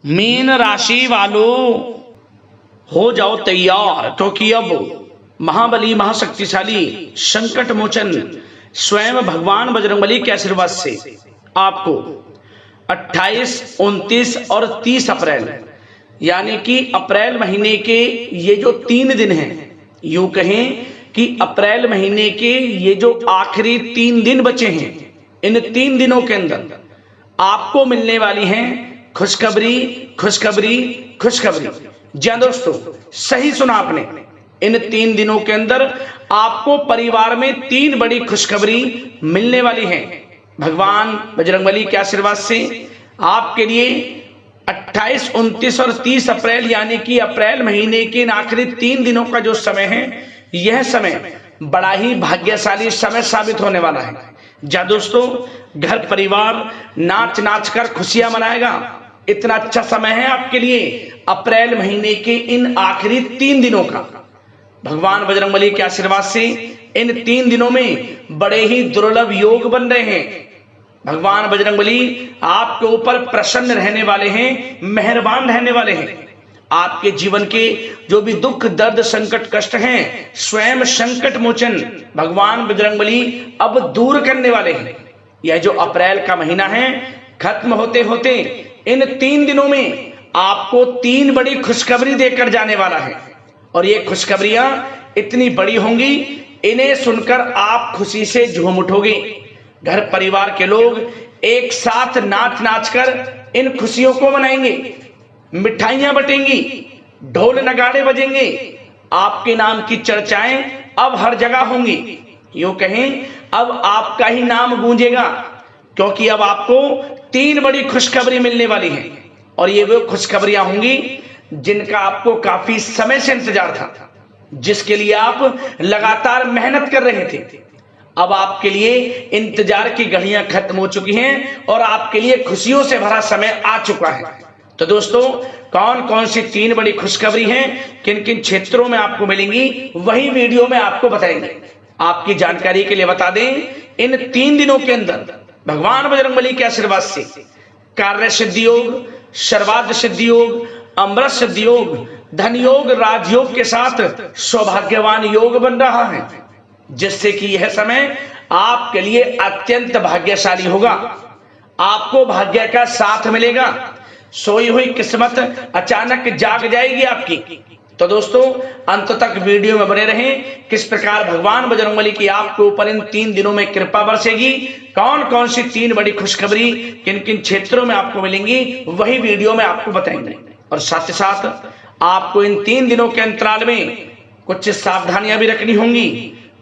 Mean राशि वालों हो जाओ तैयार, क्योंकि अब महाबली महाशक्तिशाली संकट मोचन स्वयं भगवान बजरंगबली के आशीर्वाद से आपको 28, 29 और 30 अप्रैल यानी कि अप्रैल महीने के ये जो 3 दिन हैं, यूं कहें कि अप्रैल महीने के ये जो आखिरी 3 दिन बचे हैं, इन 3 दिनों के अंदर आपको मिलने वाली हैं खुशखबरी खुशखबरी खुशखबरी। जी हाँ दोस्तों, सही सुना आपने। इन 3 दिनों के अंदर आपको परिवार में 3 बड़ी खुशखबरी मिलने वाली है भगवान बजरंगबली के आशीर्वाद से। आपके लिए 28, 29 और 30 अप्रैल यानी कि अप्रैल महीने के इन आखिरी 3 दिनों का जो समय है, यह समय बड़ा ही भाग्यशाली समय साबित होने वाला है। जा दोस्तों, घर परिवार नाच नाच कर खुशियां मनाएगा। इतना अच्छा समय है आपके लिए अप्रैल महीने के इन आखिरी 3 दिनों का। भगवान बजरंगबली के आशीर्वाद से इन 3 दिनों में बड़े ही दुर्लभ योग बन रहे हैं। भगवान बजरंगबली आपके ऊपर प्रसन्न रहने वाले हैं, मेहरबान रहने वाले हैं। आपके जीवन के जो भी दुख दर्द संकट कष्ट हैं, स्वयं संकट मोचन भगवान बजरंगबली अब दूर करने वाले हैं। यह जो अप्रैल का महीना है, खत्म होते होते इन 3 दिनों में आपको 3 बड़ी खुशखबरी देकर जाने वाला है। और ये खुशखबरियां इतनी बड़ी होंगी, इन्हें सुनकर आप खुशी से झूम उठोगे। घर परिवार के लोग एक साथ नाच नाच कर इन खुशियों को मनाएंगे, मिठाइयां बटेंगी, ढोल नगाड़े बजेंगे। आपके नाम की चर्चाएं अब हर जगह होंगी। यूं कहें, अब आपका ही नाम गूंजेगा, क्योंकि अब आपको 3 बड़ी खुशखबरी मिलने वाली है। और ये वो खुशखबरियां होंगी जिनका आपको काफी समय से इंतजार था, जिसके लिए आप लगातार मेहनत कर रहे थे। अब आपके लिए इंतजार की घड़ियां खत्म हो चुकी हैं और आपके लिए खुशियों से भरा समय आ चुका है। तो दोस्तों, कौन कौन सी 3 बड़ी खुशखबरी हैं, किन किन क्षेत्रों में आपको मिलेंगी, वही वीडियो में आपको बताएंगे। आपकी जानकारी के लिए बता दें, इन 3 दिनों के अंदर भगवान बजरंगबली के आशीर्वाद से कार्य सिद्धि योग, सर्वार्थ सिद्धि योग, अमृत सिद्धि योग, धन योग, राजयोग के साथ सौभाग्यवान योग बन रहा है, जिससे कि यह समय आपके लिए अत्यंत भाग्यशाली होगा। आपको भाग्य का साथ मिलेगा, सोई हुई किस्मत अचानक जाग जाएगी आपकी। तो दोस्तों, अंत तक वीडियो में बने रहें। किस प्रकार भगवान बजरंगबली की आपके ऊपर इन 3 दिनों में कृपा बरसेगी, कौन कौन सी 3 बड़ी खुशखबरी किन किन क्षेत्रों में आपको मिलेंगी, वही वीडियो में आपको बताएंगे। और साथ ही साथ आपको इन 3 दिनों के अंतराल में कुछ सावधानियां भी रखनी होंगी,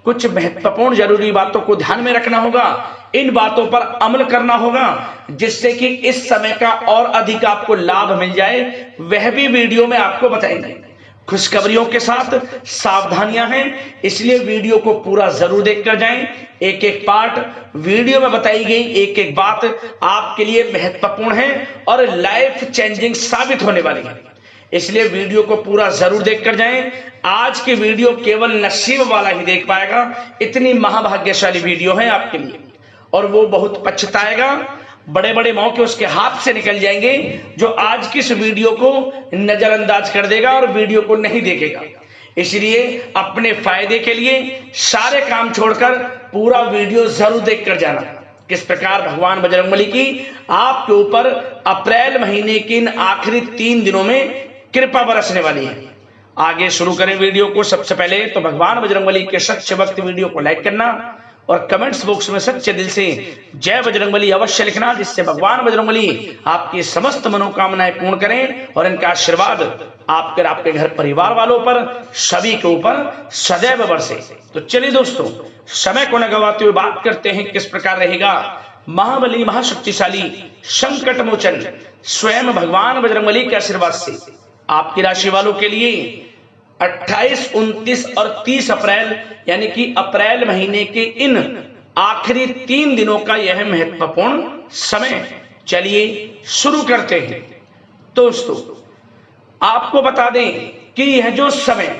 कुछ महत्वपूर्ण जरूरी बातों को ध्यान में रखना होगा। इन बातों पर अमल करना होगा, जिससे कि इस समय का और अधिक आपको लाभ मिल जाए, वह भी वीडियो में आपको बताएंगे। खुशखबरियों के साथ सावधानियां हैं, इसलिए वीडियो को पूरा जरूर देखकर जाएं। एक एक पार्ट वीडियो में बताई गई एक एक बात आपके लिए महत्वपूर्ण है और लाइफ चेंजिंग साबित होने वाली है, इसलिए वीडियो को पूरा जरूर देखकर जाएं। आज की वीडियो केवल नसीब वाला ही देख पाएगा, इतनी महाभाग्यशाली वीडियो है आपके लिए। और वो बहुत पछताएगा, बड़े बड़े मौके उसके हाथ से निकल जाएंगे जो आज की इस वीडियो को नजरअंदाज कर देगा और वीडियो को नहीं देखेगा। इसलिए अपने फायदे के लिए सारे काम छोड़कर पूरा वीडियो जरूर देखकर जाना। किस प्रकार भगवान बजरंगबली की आपके ऊपर अप्रैल महीने के इन आखिरी 3 दिनों में कृपा बरसने वाली है। आगे शुरू करें वीडियो को। सबसे पहले तो भगवान बजरंगबली के सच्चे भक्त वीडियो को लाइक करना और कमेंट्स बॉक्स में सच्चे दिल से जय बजरंगबली अवश्य लिखना, जिससे भगवान बजरंगबली आपकी समस्त मनोकामनाएं पूर्ण करें और इनका आशीर्वाद आपके घर परिवार वालों पर, सभी के ऊपर सदैव बरसे। तो चलिए दोस्तों, समय को न गवाते हुए बात करते हैं किस प्रकार रहेगा महाबली महाशक्तिशाली संकट मोचन स्वयं भगवान बजरंगबली के आशीर्वाद से आपकी राशि वालों के लिए 28, 29 और 30 अप्रैल यानी कि अप्रैल महीने के इन आखिरी 3 दिनों का यह महत्वपूर्ण समय। चलिए शुरू करते हैं। दोस्तों, आपको बता दें कि यह जो समय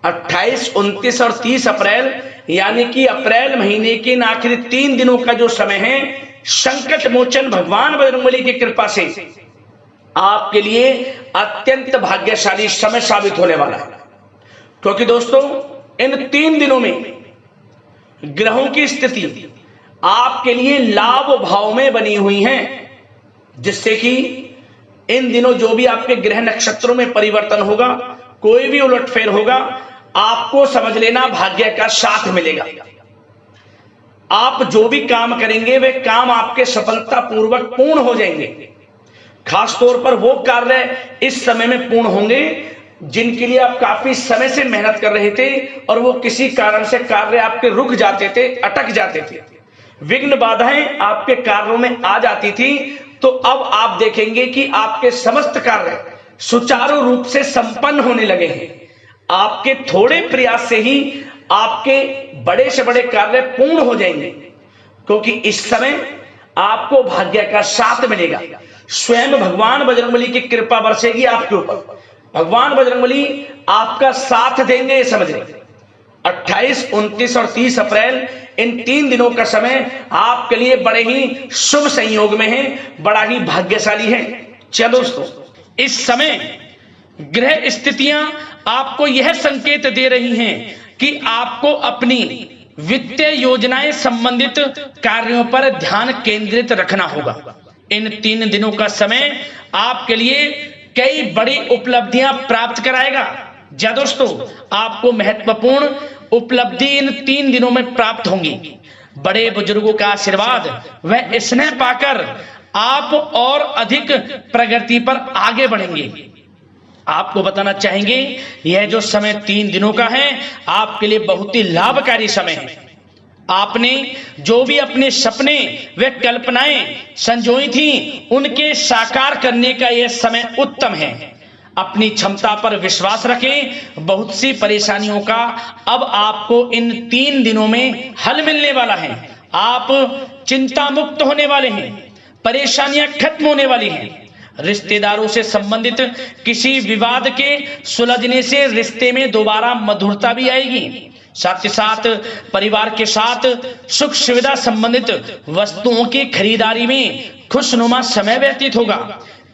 28, 29 और 30 अप्रैल यानी कि अप्रैल महीने के इन आखिरी 3 दिनों का जो समय है, संकट मोचन भगवान बजरंगबली की कृपा से आपके लिए अत्यंत भाग्यशाली समय साबित होने वाला है, क्योंकि दोस्तों इन 3 दिनों में ग्रहों की स्थिति आपके लिए लाभ भाव में बनी हुई है, जिससे कि इन दिनों जो भी आपके ग्रह नक्षत्रों में परिवर्तन होगा, कोई भी उलटफेर होगा, आपको समझ लेना भाग्य का साथ मिलेगा। आप जो भी काम करेंगे वे काम आपके सफलतापूर्वक पूर्ण हो जाएंगे। खासतौर पर वो कार्य इस समय में पूर्ण होंगे जिनके लिए आप काफी समय से मेहनत कर रहे थे और वो किसी कारण से कार्य आपके रुक जाते थे, अटक जाते थे, विघ्न बाधाएं आपके कार्यों में आ जाती थी। तो अब आप देखेंगे कि आपके समस्त कार्य सुचारू रूप से संपन्न होने लगे हैं। आपके थोड़े प्रयास से ही आपके बड़े से बड़े कार्य पूर्ण हो जाएंगे, क्योंकि इस समय आपको भाग्य का साथ मिलेगा। स्वयं भगवान बजरंगबली की कृपा बरसेगी आपके ऊपर। भगवान बजरंगबली आपका साथ देंगे, समझ लें। 28, 29 और 30 अप्रैल इन 3 दिनों का समय आपके लिए बड़े ही शुभ संयोग में है, बड़ा ही भाग्यशाली है। चलो दोस्तों, इस समय ग्रह स्थितियां आपको यह संकेत दे रही हैं कि आपको अपनी वित्तीय योजनाएं संबंधित कार्यों पर ध्यान केंद्रित रखना होगा। इन 3 दिनों का समय आपके लिए कई बड़ी उपलब्धियां प्राप्त कराएगा। जी दोस्तों, आपको महत्वपूर्ण उपलब्धि इन 3 दिनों में प्राप्त होंगी। बड़े बुजुर्गों का आशीर्वाद व स्नेह पाकर आप और अधिक प्रगति पर आगे बढ़ेंगे। आपको बताना चाहेंगे, यह जो समय 3 दिनों का है आपके लिए बहुत ही लाभकारी समय है। आपने जो भी अपने सपने व कल्पनाएं संजोई थी, उनके साकार करने का यह समय उत्तम है। अपनी क्षमता पर विश्वास रखें। बहुत सी परेशानियों का अब आपको इन 3 दिनों में हल मिलने वाला है। आप चिंता मुक्त होने वाले हैं, परेशानियां खत्म होने वाली हैं। रिश्तेदारों से संबंधित किसी विवाद के सुलझने से रिश्ते में दोबारा मधुरता भी आएगी। साथ ही साथ परिवार के साथ सुख सुविधा संबंधित वस्तुओं की खरीदारी में खुशनुमा समय व्यतीत होगा।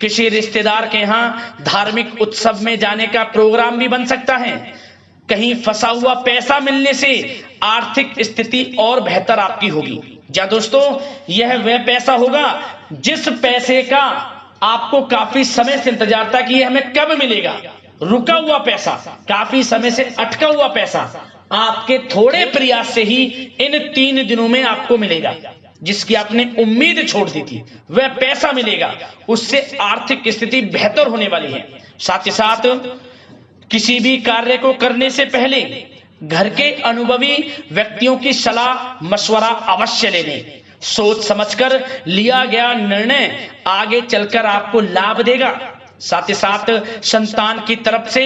किसी रिश्तेदार के यहाँ धार्मिक उत्सव में जाने का प्रोग्राम भी बन सकता है। कहीं फंसा हुआ पैसा मिलने से आर्थिक स्थिति और बेहतर आपकी होगी। क्या दोस्तों, यह वह पैसा होगा जिस पैसे का आपको काफी समय से इंतजार था कि यह हमें कब मिलेगा। रुका हुआ पैसा, काफी समय से अटका हुआ पैसा आपके थोड़े प्रयास से ही इन 3 दिनों में आपको मिलेगा। जिसकी आपने उम्मीद छोड़ दी थी वह पैसा मिलेगा, उससे आर्थिक स्थिति बेहतर होने वाली है। साथ ही साथ किसी भी कार्य को करने से पहले घर के अनुभवी व्यक्तियों की सलाह मशवरा अवश्य ले लें। सोच समझकर लिया गया निर्णय आगे चलकर आपको लाभ देगा। साथ ही साथ संतान की तरफ से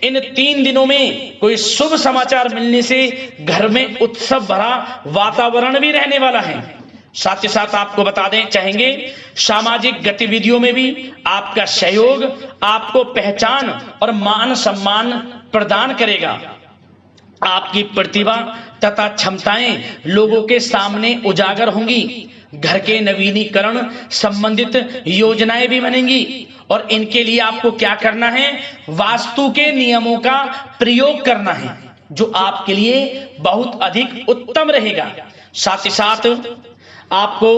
इन 3 दिनों में कोई शुभ समाचार मिलने से घर में उत्सव भरा वातावरण भी रहने वाला है। साथ ही साथ आपको बता दें चाहेंगे, सामाजिक गतिविधियों में भी आपका सहयोग आपको पहचान और मान सम्मान प्रदान करेगा। आपकी प्रतिभा तथा क्षमताएं लोगों के सामने उजागर होंगी। घर के नवीनीकरण संबंधित योजनाएं भी बनेंगी और इनके लिए आपको क्या करना है, वास्तु के नियमों का प्रयोग करना है, जो आपके लिए बहुत अधिक उत्तम रहेगा। साथ ही साथ आपको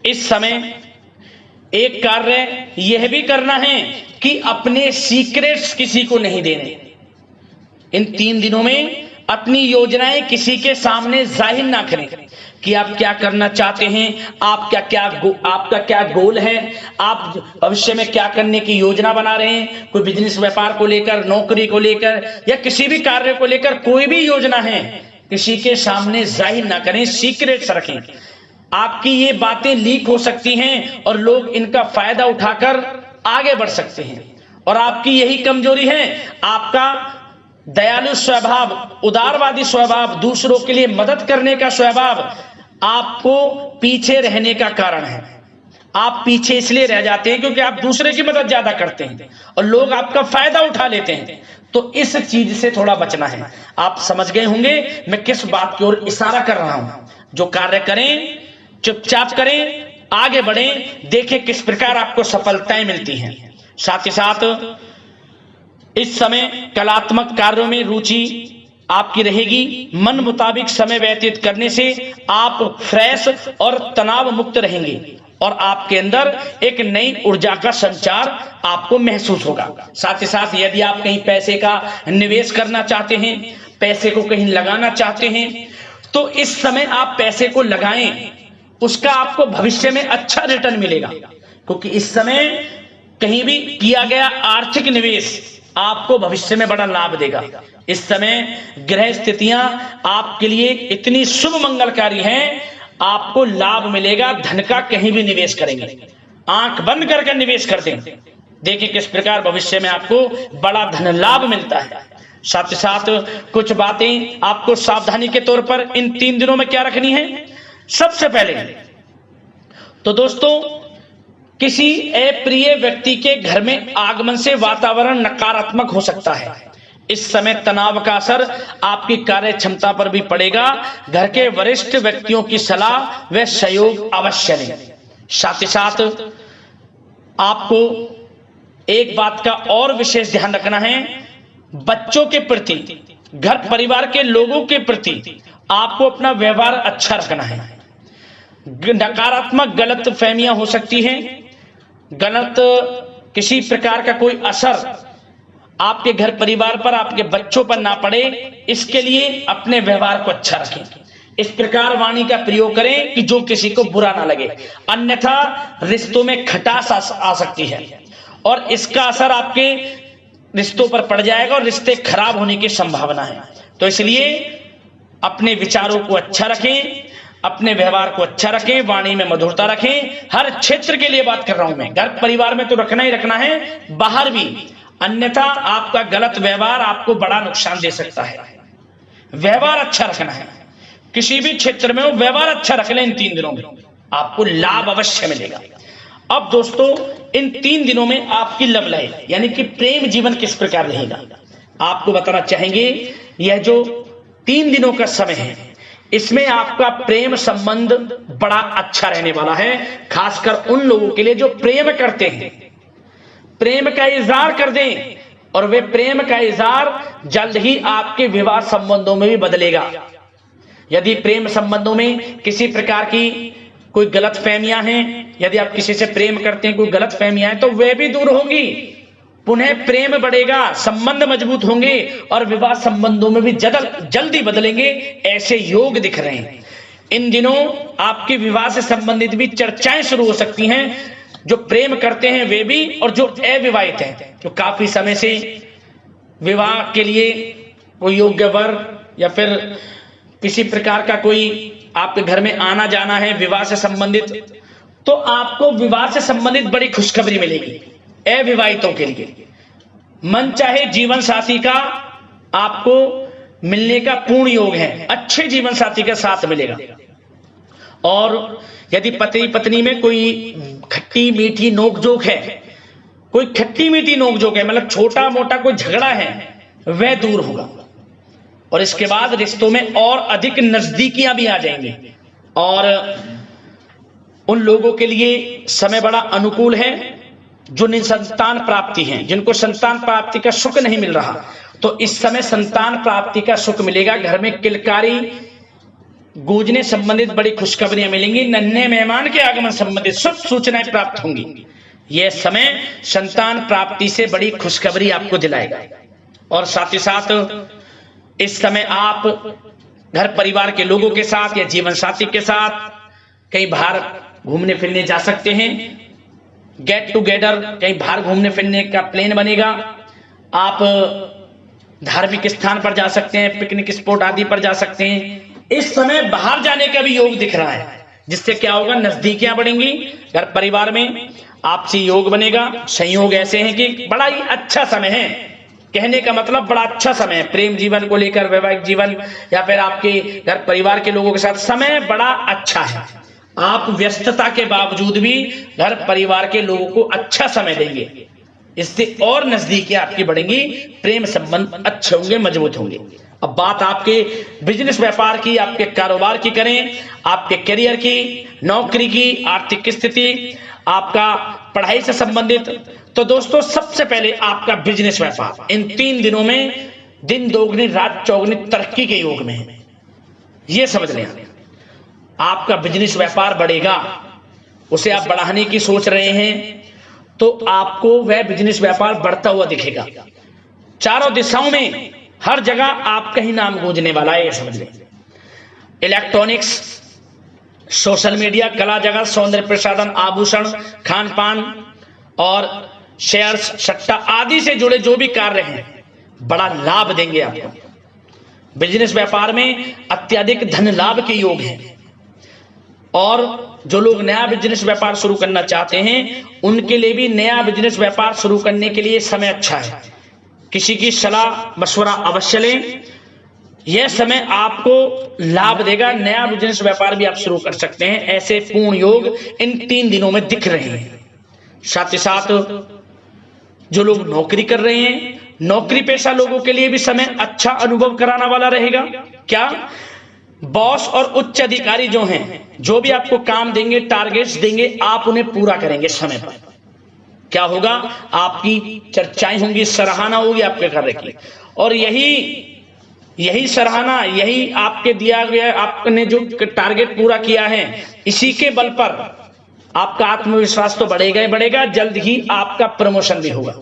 इस समय एक कार्य यह भी करना है कि अपने सीक्रेट्स किसी को नहीं देने। इन 3 दिनों में अपनी योजनाएं किसी के सामने जाहिर ना करें कि आप क्या करना चाहते हैं, आपका क्या गोल है, आप भविष्य में क्या करने की योजना बना रहे हैं। कोई बिजनेस व्यापार को लेकर, नौकरी को लेकर या किसी भी कार्य को लेकर कोई भी योजना है, किसी के सामने जाहिर ना करें, सीक्रेट्स रखें। आपकी ये बातें लीक हो सकती हैं और लोग इनका फायदा उठाकर आगे बढ़ सकते हैं। और आपकी यही कमजोरी है, आपका दयालु स्वभाव, उदारवादी स्वभाव, दूसरों के लिए मदद करने का स्वभाव आपको पीछे रहने का कारण है। आप पीछे इसलिए रह जाते हैं क्योंकि आप दूसरे की मदद ज्यादा करते हैं और लोग आपका फायदा उठा लेते हैं। तो इस चीज से थोड़ा बचना है। आप समझ गए होंगे मैं किस बात की ओर इशारा कर रहा हूं। जो कार्य करें चुपचाप करें, आगे बढ़ें, देखें किस प्रकार आपको सफलताएं मिलती हैं। साथ ही साथ इस समय कलात्मक कार्यों में रुचि आपकी रहेगी। मन मुताबिक समय व्यतीत करने से आप फ्रेश और तनाव मुक्त रहेंगे और आपके अंदर एक नई ऊर्जा का संचार आपको महसूस होगा। साथ ही साथ यदि आप कहीं पैसे का निवेश करना चाहते हैं, पैसे को कहीं लगाना चाहते हैं, तो इस समय आप पैसे को लगाएं, उसका आपको भविष्य में अच्छा रिटर्न मिलेगा। क्योंकि इस समय कहीं भी किया गया आर्थिक निवेश आपको भविष्य में बड़ा लाभ देगा। इस समय ग्रह स्थितियां आपके लिए इतनी शुभ मंगलकारी हैं, आपको लाभ मिलेगा। धन का कहीं भी निवेश करेंगे, आंख बंद करके निवेश कर दें, देखिए किस प्रकार भविष्य में आपको बड़ा धन लाभ मिलता है। साथ ही साथ कुछ बातें आपको सावधानी के तौर पर इन 3 दिनों में क्या रखनी है। सबसे पहले तो दोस्तों, किसी अप्रिय व्यक्ति के घर में आगमन से वातावरण नकारात्मक हो सकता है। इस समय तनाव का असर आपकी कार्य क्षमता पर भी पड़ेगा। घर के वरिष्ठ व्यक्तियों की सलाह व सहयोग अवश्य लें। साथ ही साथ आपको एक बात का और विशेष ध्यान रखना है, बच्चों के प्रति, घर परिवार के लोगों के प्रति आपको अपना व्यवहार अच्छा रखना है। नकारात्मक गलत फहमियां हो सकती हैं, गलत किसी प्रकार का कोई असर आपके घर परिवार पर, आपके बच्चों पर ना पड़े, इसके लिए अपने व्यवहार को अच्छा रखें। इस प्रकार वाणी का प्रयोग करें कि जो किसी को बुरा ना लगे, अन्यथा रिश्तों में खटास आ सकती है और इसका असर आपके रिश्तों पर पड़ जाएगा और रिश्ते खराब होने की संभावना है। तो इसलिए अपने विचारों को अच्छा रखें, अपने व्यवहार को अच्छा रखें, वाणी में मधुरता रखें। हर क्षेत्र के लिए बात कर रहा हूं मैं, घर परिवार में तो रखना ही रखना है, बाहर भी, अन्यथा आपका गलत व्यवहार आपको बड़ा नुकसान दे सकता है। व्यवहार अच्छा रखना है, किसी भी क्षेत्र में हो व्यवहार अच्छा रख लें। इन 3 दिनों में आपको लाभ अवश्य मिलेगा। अब दोस्तों, इन 3 दिनों में आपकी लव लाइफ यानी कि प्रेम जीवन किस प्रकार रहेगा, आपको बताना चाहेंगे। यह जो 3 दिनों का समय है, इसमें आपका प्रेम संबंध बड़ा अच्छा रहने वाला है। खासकर उन लोगों के लिए जो प्रेम करते हैं, प्रेम का इजहार कर दें और वे प्रेम का इजहार जल्द ही आपके विवाह संबंधों में भी बदलेगा। यदि प्रेम संबंधों में किसी प्रकार की कोई गलत फहमियां हैं, यदि आप किसी से प्रेम करते हैं, कोई गलत फहमियां हैं, तो वे भी दूर होंगी, पुनः प्रेम बढ़ेगा, संबंध मजबूत होंगे और विवाह संबंधों में भी जल्दी बदलेंगे। ऐसे योग दिख रहे हैं। इन दिनों आपके विवाह से संबंधित भी चर्चाएं शुरू हो सकती हैं। जो प्रेम करते हैं वे भी और जो अविवाहित हैं, जो काफी समय से विवाह के लिए कोई योग्य वर या फिर किसी प्रकार का कोई आपके घर में आना जाना है विवाह से संबंधित, तो आपको विवाह से संबंधित बड़ी खुशखबरी मिलेगी। अविवाहितों के लिए मन चाहे जीवन साथी का आपको मिलने का पूर्ण योग है, अच्छे जीवन साथी के साथ मिलेगा। और यदि पति पत्नी में कोई खट्टी मीठी नोकझोंक है, कोई खट्टी मीठी नोकझोंक है, मतलब छोटा मोटा कोई झगड़ा है, वह दूर होगा और इसके बाद रिश्तों में और अधिक नजदीकियां भी आ जाएंगी। और उन लोगों के लिए समय बड़ा अनुकूल है जो निसंतान प्राप्ति हैं, जिनको संतान प्राप्ति का सुख नहीं मिल रहा, तो इस समय संतान प्राप्ति का सुख मिलेगा। घर में किलकारी गूंजने संबंधित बड़ी खुशखबरियां मिलेंगी। नन्हे मेहमान के आगमन संबंधित शुभ सूचनाएं प्राप्त होंगी। यह समय संतान प्राप्ति से बड़ी खुशखबरी आपको दिलाएगा। और साथ ही साथ इस समय आप घर परिवार के लोगों के साथ या जीवन साथी के साथ कहीं बाहर घूमने फिरने जा सकते हैं। गेट टुगेदर, कहीं बाहर घूमने फिरने का प्लान बनेगा। आप धार्मिक स्थान पर जा सकते हैं, पिकनिक स्पॉट आदि पर जा सकते हैं। इस समय बाहर जाने का भी योग दिख रहा है, जिससे क्या होगा, नजदीकियां बढ़ेंगी, घर परिवार में आपसी योग बनेगा। संयोग ऐसे हैं कि बड़ा ही अच्छा समय है, कहने का मतलब बड़ा अच्छा समय है। प्रेम जीवन को लेकर, वैवाहिक जीवन या फिर आपके घर परिवार के लोगों के साथ समय बड़ा अच्छा है। आप व्यस्तता के बावजूद भी घर परिवार के लोगों को अच्छा समय देंगे, इससे और नजदीकियां आपकी बढ़ेंगी, प्रेम संबंध अच्छे होंगे, मजबूत होंगे। अब बात आपके बिजनेस व्यापार की, आपके कारोबार की करें, आपके करियर की, नौकरी की, आर्थिक स्थिति, आपका पढ़ाई से संबंधित। तो दोस्तों सबसे पहले आपका बिजनेस व्यापार इन 3 दिनों में दिन दोगुनी रात चौगुनी तरक्की के योग में है, ये समझ लें। आपका बिजनेस व्यापार बढ़ेगा, उसे आप बढ़ाने की सोच रहे हैं तो आपको वह बिजनेस व्यापार बढ़ता हुआ दिखेगा। चारों दिशाओं में हर जगह आपका ही नाम गूंजने वाला है, ये समझ लें। इलेक्ट्रॉनिक्स, सोशल मीडिया, कला जगत, सौंदर्य प्रसाधन, आभूषण, खान पान और शेयर्स, सट्टा आदि से जुड़े जो भी कार्य हैं बड़ा लाभ देंगे आपको। बिजनेस व्यापार में अत्यधिक धन लाभ के योग हैं और जो लोग नया बिजनेस व्यापार शुरू करना चाहते हैं उनके लिए भी नया बिजनेस व्यापार शुरू करने के लिए समय अच्छा है। किसी की सलाह मशवरा अवश्य लें, यह समय आपको लाभ देगा। नया बिजनेस व्यापार भी आप शुरू कर सकते हैं, ऐसे पूर्ण योग इन 3 दिनों में दिख रहे हैं। साथ ही साथ जो लोग नौकरी कर रहे हैं, नौकरी पेशा लोगों के लिए भी समय अच्छा अनुभव कराने वाला रहेगा। क्या बॉस और उच्च अधिकारी जो हैं, जो भी आपको काम देंगे, टारगेट्स देंगे, आप उन्हें पूरा करेंगे समय पर। क्या होगा, आपकी चर्चाएं होंगी, सराहना होगी आपके कार्य की, और यही सराहना, यही आपके दिया गया, आपने जो टारगेट पूरा किया है, इसी के बल पर आपका आत्मविश्वास तो बढ़ेगा ही बढ़ेगा। जल्द ही आपका प्रमोशन भी होगा।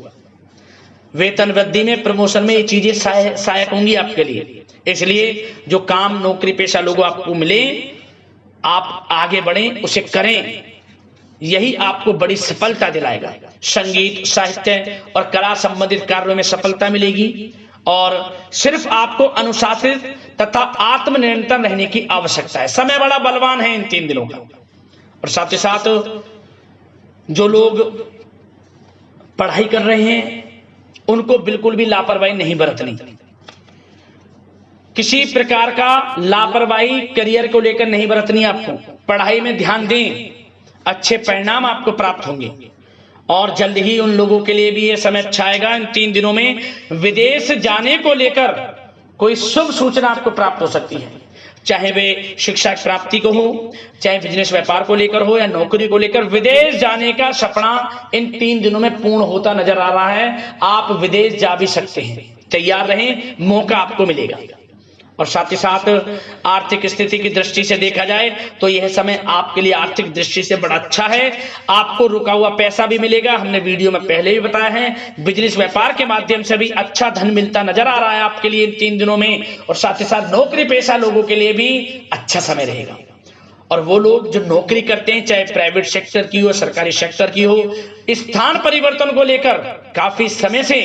वेतन वृद्धि में, प्रमोशन में ये चीजें सहायक होंगी आपके लिए। इसलिए जो काम नौकरी पेशा लोगों आपको मिले, आप आगे बढ़ें, उसे करें, यही आपको बड़ी सफलता दिलाएगा। संगीत, साहित्य और कला संबंधित कार्यों में सफलता मिलेगी और सिर्फ आपको अनुशासित तथा आत्मनियंत्रण रहने की आवश्यकता है। समय बड़ा बलवान है इन 3 दिनों का। और साथ ही साथ जो लोग पढ़ाई कर रहे हैं उनको बिल्कुल भी लापरवाही नहीं बरतनी। किसी प्रकार का लापरवाही करियर को लेकर नहीं बरतनी। आपको पढ़ाई में ध्यान दें, अच्छे परिणाम आपको प्राप्त होंगे। और जल्द ही उन लोगों के लिए भी यह समय अच्छा आएगा। इन 3 दिनों में विदेश जाने को लेकर कोई शुभ सूचना आपको प्राप्त हो सकती है, चाहे वे शिक्षा प्राप्ति को हो, चाहे बिजनेस व्यापार को लेकर हो या नौकरी को लेकर। विदेश जाने का सपना इन 3 दिनों में पूर्ण होता नजर आ रहा है। आप विदेश जा भी सकते हैं, तैयार रहें, मौका आपको मिलेगा। और साथ ही साथ आर्थिक स्थिति की दृष्टि से देखा जाए तो यह समय आपके लिए आर्थिक दृष्टि से बड़ा अच्छा है। आपको रुका हुआ पैसा भी मिलेगा, हमने वीडियो में पहले भी बताया है। बिजनेस व्यापार के माध्यम से भी अच्छा धन मिलता नजर आ रहा है आपके लिए इन 3 दिनों में। और साथ ही साथ नौकरी पेशा लोगों के लिए भी अच्छा समय रहेगा। और वो लोग जो नौकरी करते हैं, चाहे प्राइवेट सेक्टर की हो, सरकारी सेक्टर की हो, स्थान परिवर्तन को लेकर काफी समय से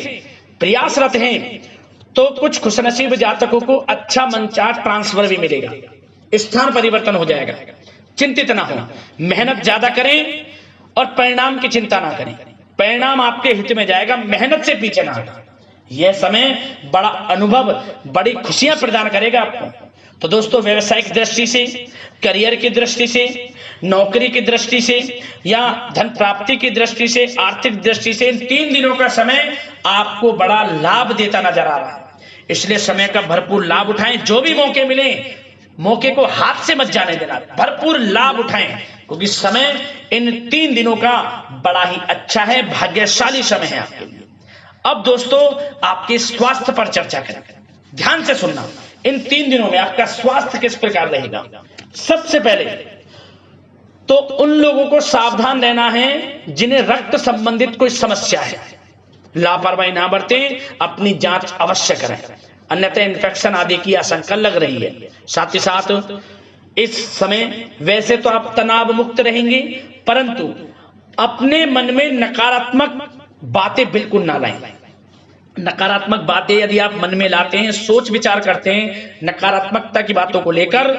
प्रयासरत हैं, तो कुछ खुशनसीब जातकों को अच्छा मनचाहा ट्रांसफर भी मिलेगा, स्थान परिवर्तन हो जाएगा। चिंतित ना हो, मेहनत ज्यादा करें और परिणाम की चिंता ना करें। परिणाम आपके हित में जाएगा, मेहनत से पीछे ना हटें। यह समय बड़ा अनुभव, बड़ी खुशियां प्रदान करेगा आपको। तो दोस्तों, व्यवसायिक दृष्टि से, करियर की दृष्टि से, नौकरी की दृष्टि से या धन प्राप्ति की दृष्टि से, आर्थिक दृष्टि से, इन 3 दिनों का समय आपको बड़ा लाभ देता नजर आ रहा है। इसलिए समय का भरपूर लाभ उठाएं। जो भी मौके मिले, मौके को हाथ से मत जाने देना, भरपूर लाभ उठाएं, क्योंकि समय इन 3 दिनों का बड़ा ही अच्छा है, भाग्यशाली समय है आपके लिए। अब दोस्तों, आपके स्वास्थ्य पर चर्चा करें। ध्यान से सुनना, इन 3 दिनों में आपका स्वास्थ्य किस प्रकार रहेगा। सबसे पहले तो उन लोगों को सावधान रहना है जिन्हें रक्त संबंधित कोई समस्या है। लापरवाही ना बरतें, अपनी जांच अवश्य करें, अन्यथा इन्फेक्शन आदि की आशंका लग रही है। साथ ही साथ इस समय वैसे तो आप तनाव मुक्त रहेंगे, परंतु अपने मन में नकारात्मक बातें बिल्कुल ना लाएं। नकारात्मक बातें यदि आप मन में लाते हैं, सोच विचार करते हैं नकारात्मकता की बातों को लेकर,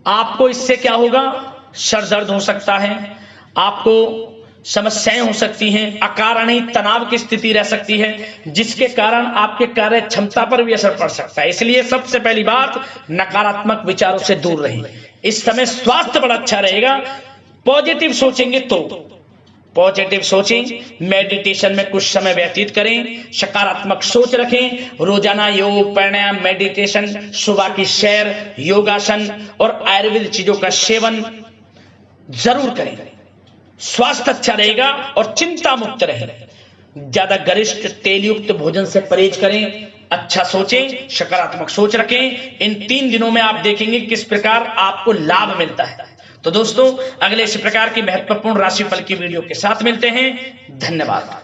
आपको इससे क्या होगा, सर दर्द हो सकता है, आपको समस्याएं हो सकती हैं, अकारणीय तनाव की स्थिति रह सकती है, जिसके कारण आपके कार्य क्षमता पर भी असर पड़ सकता है। इसलिए सबसे पहली बात, नकारात्मक विचारों से दूर रहें। इस समय स्वास्थ्य बड़ा अच्छा रहेगा। पॉजिटिव सोचेंगे तो पॉजिटिव सोचें, मेडिटेशन में कुछ समय व्यतीत करें, सकारात्मक सोच रखें, रोजाना योग, प्राणायाम, मेडिटेशन, सुबह की सैर, योगासन और आयुर्वेद चीजों का सेवन जरूर करें। स्वास्थ्य अच्छा रहेगा और चिंता मुक्त रहे। ज्यादा गरिष्ठ तेलयुक्त भोजन से परहेज करें, अच्छा सोचें, सकारात्मक सोच रखें। इन 3 दिनों में आप देखेंगे किस प्रकार आपको लाभ मिलता है। तो दोस्तों, अगले इसी प्रकार की महत्वपूर्ण राशिफल की वीडियो के साथ मिलते हैं। धन्यवाद।